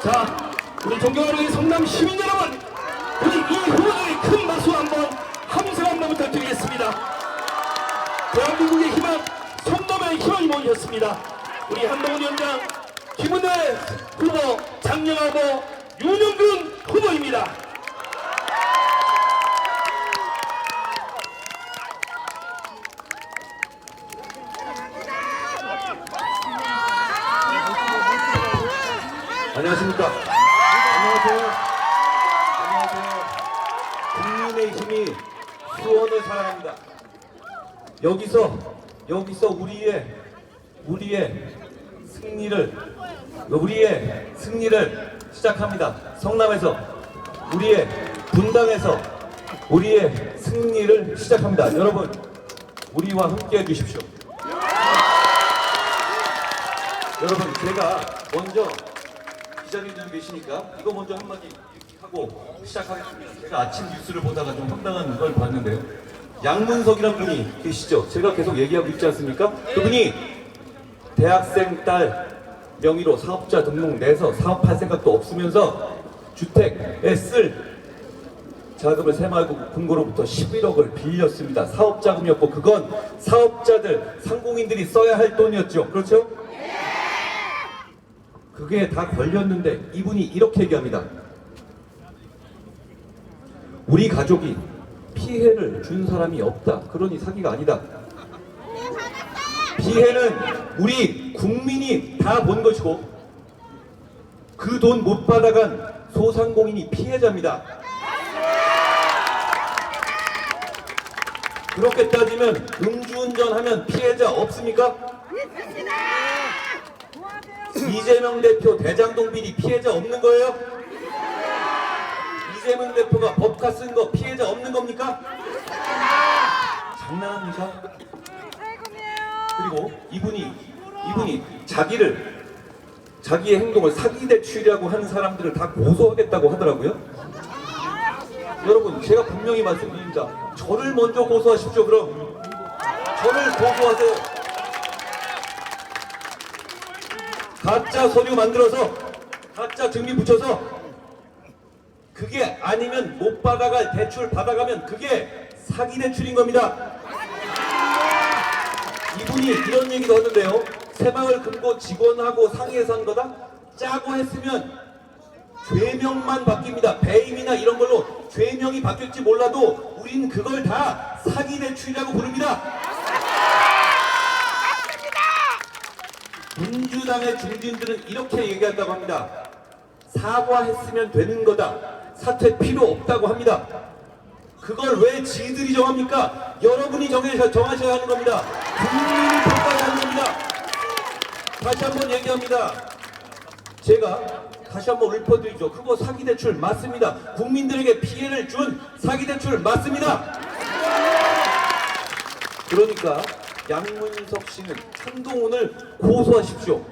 자, 우리 존경하는 성남 시민 여러분, 우리 이 후보들의 큰 박수 한번 함성 한번 부탁드리겠습니다. 대한민국의 희망, 성남의 희망이 모이셨습니다. 우리 한동훈 위원장, 김은혜 후보, 장영하고 윤영근 후보입니다. 안녕하십니까. 안녕하세요. 국민의힘이 수원을 사랑합니다. 여기서 우리의 승리를 시작합니다. 성남에서 우리의 분당에서 우리의 승리를 시작합니다. 여러분, 우리와 함께 해주십시오. 여러분, 제가 먼저 기자님들 계시니까 이거 먼저 한마디 하고 시작하겠습니다. 제가 아침 뉴스를 보다가 좀 황당한 걸 봤는데요. 양문석이란 분이 계시죠? 제가 계속 얘기하고 있지 않습니까? 그분이 대학생 딸 명의로 사업자 등록 내서 사업할 생각도 없으면서 주택에 쓸 자금을 새마을금고로부터 11억을 빌렸습니다. 사업자금이었고 그건 사업자들, 상공인들이 써야 할 돈이었죠. 그렇죠? 그게 다 걸렸는데 이분이 이렇게 얘기합니다. 우리 가족이 피해를 준 사람이 없다. 그러니 사기가 아니다. 피해는 우리 국민이 다 본 것이고 그 돈 못 받아간 소상공인이 피해자입니다. 그렇게 따지면 음주운전하면 피해자 없습니까? 이재명 대표 대장동 비리 피해자 없는 거예요? 이재명 대표가 법카 쓴 거 피해자 없는 겁니까? 장난합니까? 그리고 이분이 자기의 행동을 사기 대출이라고 하는 사람들을 다 고소하겠다고 하더라고요. 여러분, 제가 분명히 말씀드립니다. 저를 먼저 고소하십시오. 그럼 저를 고소하세요. 가짜 서류 만들어서 가짜 증빙 붙여서 그게 아니면 못 받아갈 대출 받아가면 그게 사기 대출인 겁니다. 이분이 이런 얘기도 하는데요. 새마을금고 직원하고 상의해서 한 거다? 짜고 했으면 죄명만 바뀝니다. 배임이나 이런 걸로 죄명이 바뀔지 몰라도 우린 그걸 다 사기 대출이라고 부릅니다. 민주당의 중진들은 이렇게 얘기한다고 합니다. 사과했으면 되는 거다. 사퇴 필요 없다고 합니다. 그걸 왜 지들이 정합니까? 여러분이 정하셔야 하는 겁니다. 국민이 평가해야 하는 겁니다. 다시 한번 얘기합니다. 제가 다시 한번 읊어드리죠. 그거 사기대출 맞습니다. 국민들에게 피해를 준 사기대출 맞습니다. 그러니까 양문석 씨는 한동훈을 고소하십시오.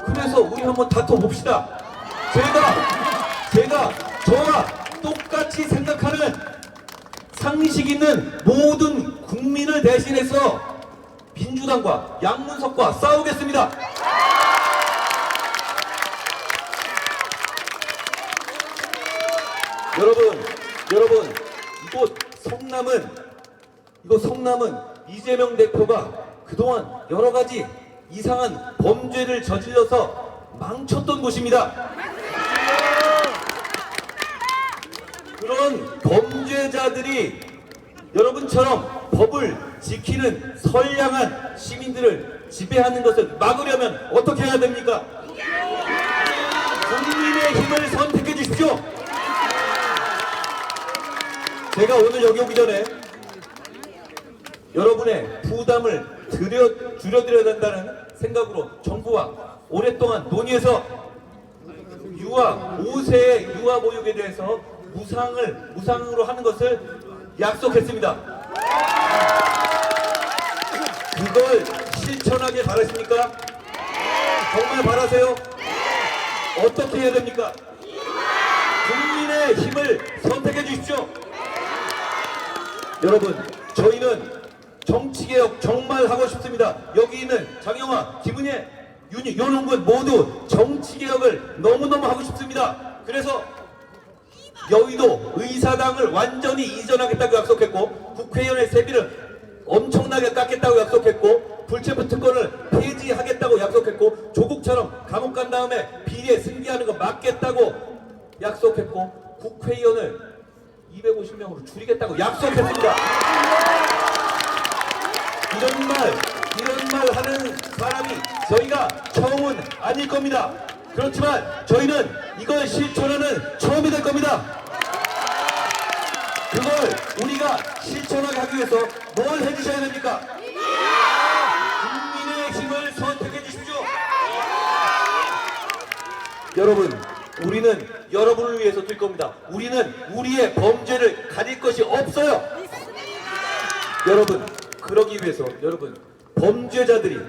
그래서 우리 한번 다퉈봅시다. 제가 저와 똑같이 생각하는 상식 있는 모든 국민을 대신해서 민주당과 양문석과 싸우겠습니다. 여러분, 이곳 성남은 이재명 대표가 그동안 여러 가지 이상한 범죄를 저질러서 망쳤던 곳입니다. 그런 범죄자들이 여러분처럼 법을 지키는 선량한 시민들을 지배하는 것을 막으려면 어떻게 해야 됩니까? 국민의 힘을 선택해 주십시오. 제가 오늘 여기 오기 전에 여러분의 부담을 줄여드려야 된다는 생각으로 정부와 오랫동안 논의해서 5세의 유아 보육에 대해서 무상으로 하는 것을 약속했습니다. 그걸 실천하길 바라십니까? 정말 바라세요? 어떻게 해야 됩니까? 국민의 힘을 선택해 주십시오. 여러분, 저희는 정치개혁 정말 하고 싶습니다. 여기 있는 장영하, 김은혜 윤용군 모두 정치개혁을 너무너무 하고 싶습니다. 그래서 여의도 의사당을 완전히 이전하겠다고 약속했고, 국회의원의 세비를 엄청나게 깎겠다고 약속했고, 불체포 특권을 폐지하겠다고 약속했고, 조국처럼 감옥 간 다음에 비리에 승계하는 거 막겠다고 약속했고, 국회의원을 250명으로 줄이겠다고 약속했습니다. 이런 말 하는 사람이 저희가 처음은 아닐 겁니다. 그렇지만 저희는 이걸 실천하는 처음이 될 겁니다. 그걸 우리가 실천하게 하기 위해서 뭘 해주셔야 됩니까? 국민의 힘을 선택해 주십시오. 여러분, 우리는 여러분을 위해서 뛸 겁니다. 우리는 우리의 범죄를 가릴 것이 없어요. 여러분, 그러기 위해서 여러분, 범죄자들이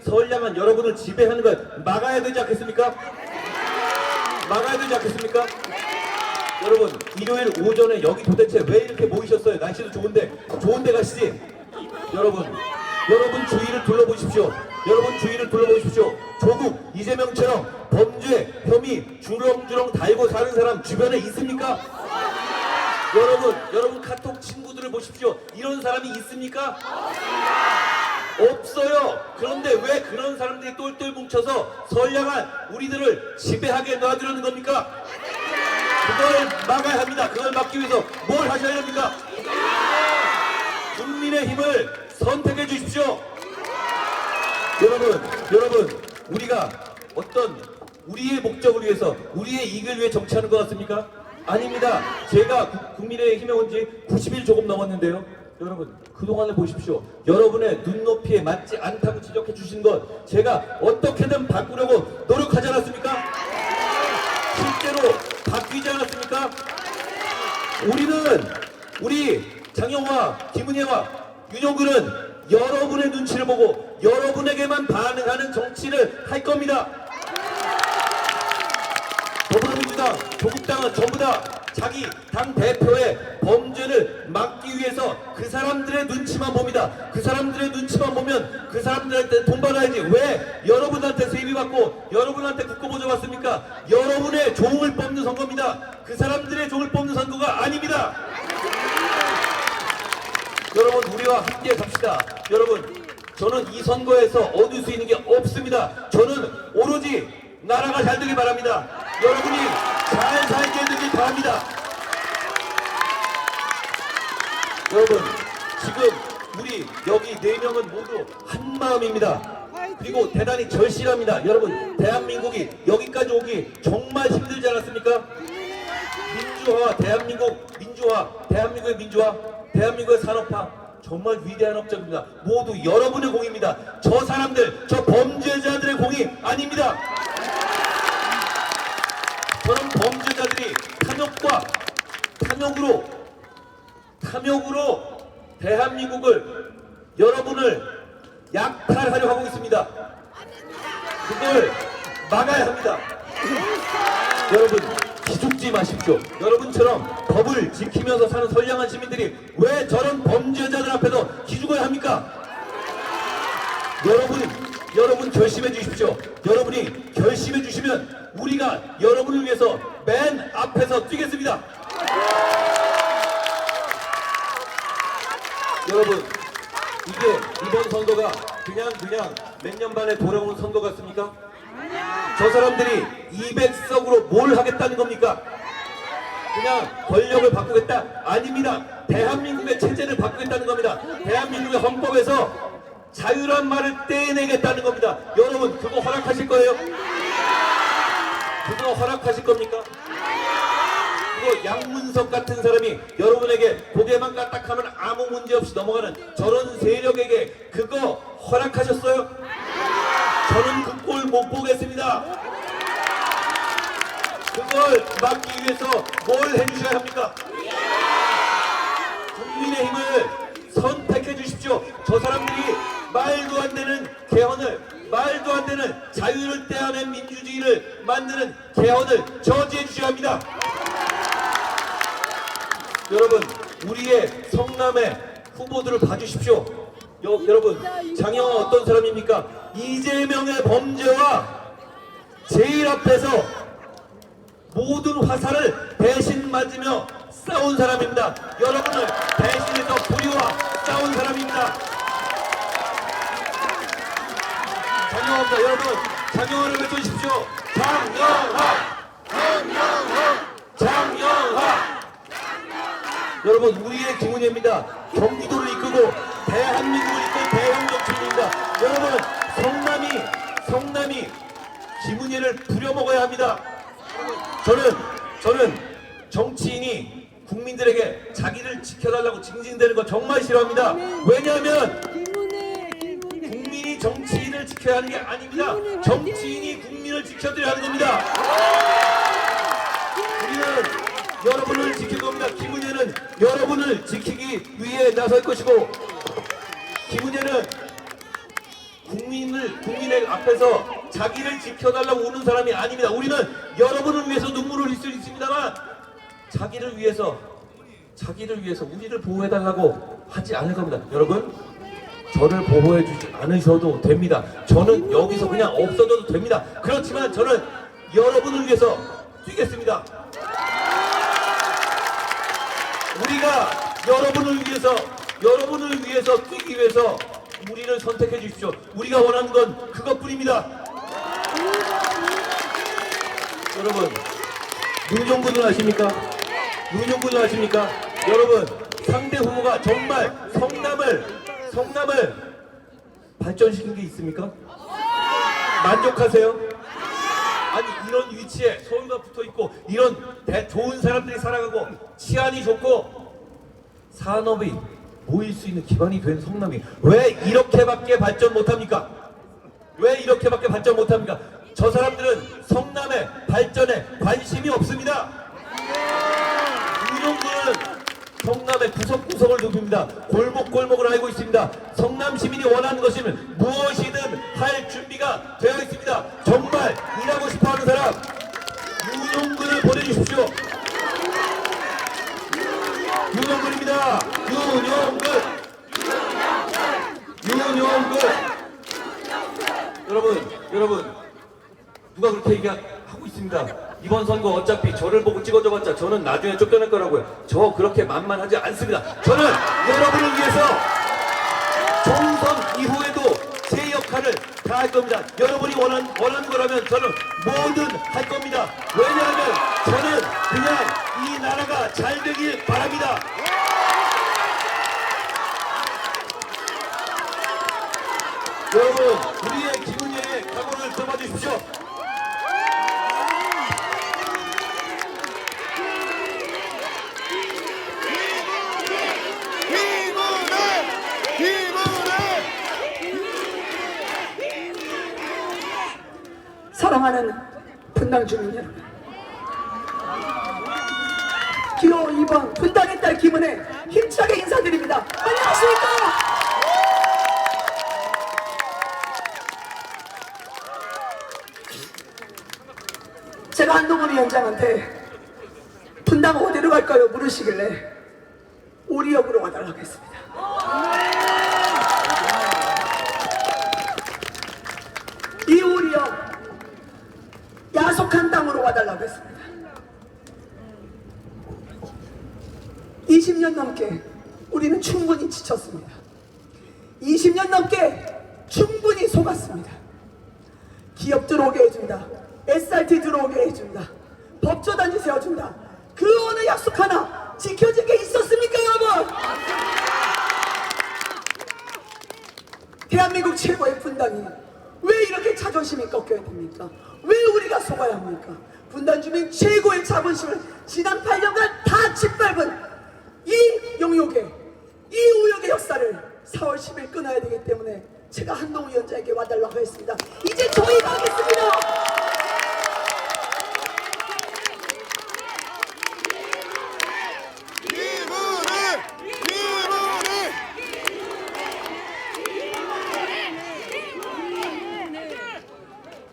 선량한 여러분을 지배하는 걸 막아야 되지 않겠습니까? 막아야 되지 않겠습니까? 여러분, 일요일 오전에 여기 도대체 왜 이렇게 모이셨어요? 날씨도 좋은데 가시지. 여러분 주위를 둘러보십시오. 조국, 이재명처럼 범죄, 혐의 주렁주렁 달고 사는 사람 주변에 있습니까? 여러분 카톡 친구들을 보십시오. 이런 사람이 있습니까? 없어요. 그런데 왜 그런 사람들이 똘똘 뭉쳐서 선량한 우리들을 지배하게 놔두려는 겁니까? 그걸 막아야 합니다. 그걸 막기 위해서 뭘 하셔야 됩니까? 국민의 힘을 선택해 주십시오. 여러분, 우리가 어떤 우리의 목적을 위해서, 우리의 이익을 위해 정치하는 것 같습니까? 아닙니다. 제가 국민의 힘에 온 지 90일 조금 넘었는데요. 여러분, 그동안을 보십시오. 여러분의 눈높이에 맞지 않다고 지적해 주신 것 제가 어떻게든 바꾸려고 노력하지 않았습니까? 실제로 바뀌지 않았습니까? 우리 장영화, 김은혜와 윤용근은 여러분의 눈치를 보고 여러분에게만 반응하는 정치를 할 겁니다. 더불어민주당, 조국당은 전부 다 자기 당 대표의 범죄를 막기 위해서 그 사람들의 눈치만 봅니다. 그 사람들의 눈치만 보면 그 사람들한테 돈 받아야지. 왜 여러분한테 세비 받고 여러분한테 국고보조 받습니까? 여러분의 종을 뽑는 선거입니다. 그 사람들의 종을 뽑는 선거가 아닙니다. 여러분, 우리와 함께 갑시다. 여러분, 저는 이 선거에서 얻을 수 있는 게 없습니다. 저는 오로지 나라가 잘 되길 바랍니다. 여러분이 잘 살게 해주길 바랍니다. 여러분, 지금 우리 여기 4명은 모두 한 마음입니다. 그리고 대단히 절실합니다. 여러분, 대한민국이 여기까지 오기 정말 힘들지 않았습니까? 대한민국의 민주화, 대한민국의 산업화, 정말 위대한 업적입니다. 모두 여러분의 공입니다. 저 사람들, 저 범죄자들의 공이 아닙니다. 저는 범죄자들이 탐욕으로 대한민국을, 여러분을 약탈하려 하고 있습니다. 그걸 막아야 합니다. 여러분, 기죽지 마십시오. 여러분처럼 법을 지키면서 사는 선량한 시민들이 왜 저런 범죄자들 앞에서 기죽어야 합니까? 여러분 결심해 주십시오. 여러분이 결심해 주시면 우리가 여러분을 위해서 맨 앞에서 뛰겠습니다. 여러분, 이게 이번 선거가 그냥 몇 년 만에 돌아오는 선거 같습니까? 저 사람들이 200석으로 뭘 하겠다는 겁니까? 그냥 권력을 바꾸겠다? 아닙니다. 대한민국의 체제를 바꾸겠다는 겁니다. 대한민국의 헌법에서 자유란 말을 떼내겠다는 겁니다. 여러분, 그거 허락하실 거예요? 그거 허락하실 겁니까? 그거 양문석 같은 사람이 여러분에게 고개만 까딱하면 아무 문제 없이 넘어가는 저런 세력에게 그거 허락하셨어요? 저는 그 꼴 못 보겠습니다. 그걸 막기 위해서 뭘 해주셔야 합니까? 국민의 힘을 선택해 주십시오. 저 사람들이 말도 안 되는 개헌을, 말도 안 되는 자유를 떼어낸 민주주의를 만드는 개헌을 저지해 주셔야 합니다. 여러분, 우리의 성남의 후보들을 봐주십시오. 여러분, 장영화 어떤 사람입니까? 이재명의 범죄와 제일 앞에서 모든 화살을 대신 맞으며 싸운 사람입니다. 여러분을 대신해서 불의와 싸운 사람입니다. 장영화입니다. 여러분, 장영화를 외쳐주십시오. 장영화! 장영화! 여러분, 우리의 김은혜입니다. 경기도를 이끌고 대한민국을 이끌 대형 정치인입니다. 여러분, 성남이 김은혜를 부려먹어야 합니다. 저는 정치인이 국민들에게 자기를 지켜달라고 징징대는 거 정말 싫어합니다. 왜냐하면 국민이 정치인을 지켜야 하는 게 아닙니다. 정치인이 국민을 지켜드려야 하는 겁니다. 우리는 여러분을 지킬 겁니다. 김은혜는 여러분을 지키기 위해 나설 것이고, 김은혜는 국민의 앞에서 자기를 지켜달라고 우는 사람이 아닙니다. 우리는 여러분을 위해서 눈물을 흘릴 수 있습니다만 자기를 위해서 우리를 보호해달라고 하지 않을 겁니다. 여러분, 저를 보호해주지 않으셔도 됩니다. 저는 여기서 그냥 없어져도 됩니다. 그렇지만 저는 여러분을 위해서 뛰겠습니다. 우리가 여러분을 위해서 뛰기 위해서 우리를 선택해 주십시오. 우리가 원하는 건 그것뿐입니다. 여러분, 윤용군을 아십니까? 여러분, 상대 후보가 정말 성남을 발전시킨 게 있습니까? 만족하세요? 아니, 이런 위치에 서울과 붙어있고 이런 좋은 사람들이 살아가고 치안이 좋고 산업이 모일 수 있는 기반이 된 성남이 왜 이렇게밖에 발전 못합니까? 저 사람들은 성남의 발전에 관심이 없습니다. 윤용군은 성남의 구석구석을 눕힙니다. 골목골목을 알고 있습니다. 성남 시민이 원하는 것이면 무엇이든 할 준비가 되어 있습니다. 정말 일하고 싶어하는 사람 윤용군을 보내주십시오. 윤용군입니다. 윤용군. 여러분, 누가 그렇게 얘기하고 있습니다. 이번 선거 어차피 저를 보고 찍어줘봤자 저는 나중에 쫓겨날 거라고요. 저 그렇게 만만하지 않습니다. 저는 여러분을 위해서 총선 이후에도 제 역할을 다 할 겁니다. 여러분이 원하는 거라면 저는 뭐든 할 겁니다. 왜냐하면 저는 그냥 이 나라가 잘 되길 바랍니다. 여러분, 우리의 김은혜의 각오를 들어봐주십시오. 사랑하는 분당 주민 여러분, 기호 2번 분당의 딸 김은혜 힘차게 인사드립니다. 안녕하십니까? 제가 한동훈 위원장한테 분당 어디로 갈까요? 물으시길래 오리역으로 와달라고 했습니다. 이 오리역 야속한 땅으로 와달라고 했습니다. 20년 넘게 우리는 충분히 지쳤습니다. 20년 넘게 충분히 속았습니다. 기업 들어오게 해준다, SRT 들어오게 해준다, 법조단지 세워준다, 그 어느 약속 하나 지켜진 게 있었습니까, 여러분? 대한민국 최고의 분당이 왜 이렇게 자존심이 꺾여야 됩니까? 왜 우리가 속아야 합니까? 분당 주민 최고의 자존심을 지난 8년간 다 짓밟은 이 용욕의, 이 우욕의 역사를 4월 10일 끊어야 되기 때문에 제가 한동훈 위원장에게 와달라고 했습니다. 이제 저희가 하겠습니다.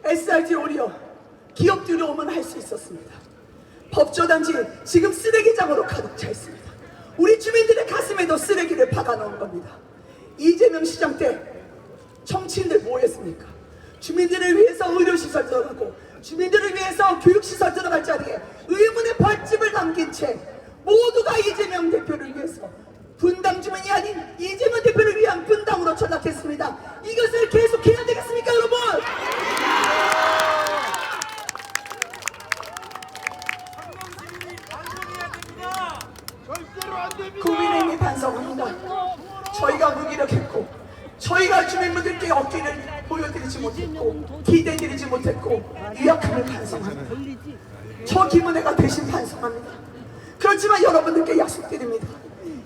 SRT 오리어 기업 들어오면 할 수 있었습니다. 법조단지 지금 쓰레기장으로 가득 차 있습니다. 우리 주민들의 가슴에도 쓰레기를 박아넣은 겁니다. 이재명 시장 때 정치인들 뭐 했습니까? 주민들을 위해서 의료시설 들어가고 주민들을 위해서 교육시설 들어갈 자리에 의문의 벌집을 남긴 채 모두가 이재명 대표를 위해서 분당 주민이 아닌 이재명 대표를 위한 분당으로 전락했습니다. 이것을 계속해야 되겠습니까, 여러분? 국민의힘이 반성합니다. 저희가 무기력했고 저희가 주민분들께 어깨를 보여드리지 못했고 기대드리지 못했고 유약함을 반성합니다. 저 김은혜가 대신 반성합니다. 그렇지만 여러분들께 약속드립니다.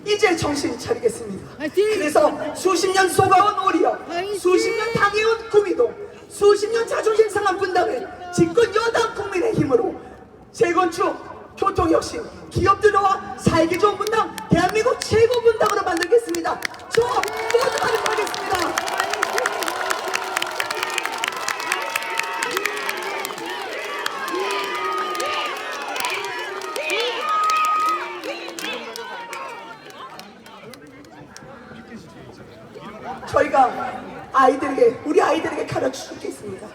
이제 정신 차리겠습니다. 그래서 수십 년 속아온 우리여, 수십 년 당해온 구미도, 수십 년 자존심 상한 분당을 집권 여당 국민의힘으로 재건축, 교통혁신, 기업들과 살기 좋은 분당, 대한민국 최고 분당으로 만들겠습니다. 저 모두가 하겠습니다. 저희가 우리 아이들에게 가르칠 게 있습니다.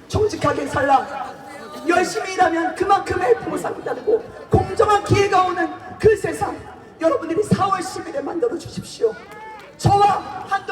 정직하게 살라. 열심히 일하면 그만큼의 보상이 따르고 공정한 기회가 오는 그 세상, 여러분들이 4월 10일에 만들어 주십시오. 저와 함께